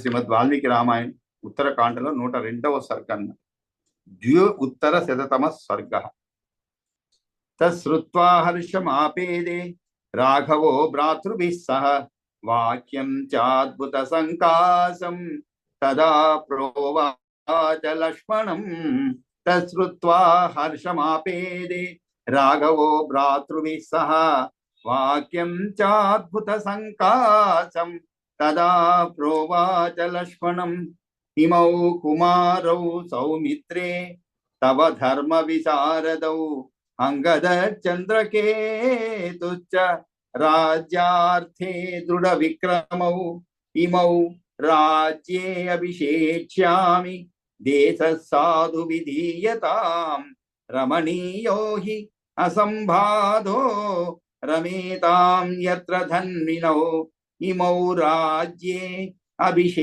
శ్రీమద్ వాల్మీకి రామాయణ ఉత్తరకాండలో 102వ సర్గ ద్వ్యో ఉత్తర శతతమ సర్గ. తశ్రుత్వా హర్షమాపేదే రాఘవో భ్రాతృభిః సహ వాక్యం చాద్భుత సంకాసం తదా ప్రోవాచ లక్ష్మణం. తశ్రుత్వా హర్షమాపేదే రాఘవో భ్రాతృభిః సహ వాక్యం చాద్భుత సంకాసం తదా ప్రోవాచ లక్ష్మణం. ఇమౌ కుమారౌ సౌమిత్రే తవ ధర్మ విశారదౌ అంగదచంద్రకేతుశ్చ రాజ్యార్థే దృఢ విక్రమౌ. ఇమౌ రాజ్యే అభిషేక్ష్యామి దేశ సాధు విధీయతాం. రమణీయో హి అసంబాధో రమేతాం యత్ర ధన్వినౌ. ఇమౌ రాజ్యే అభిషేక్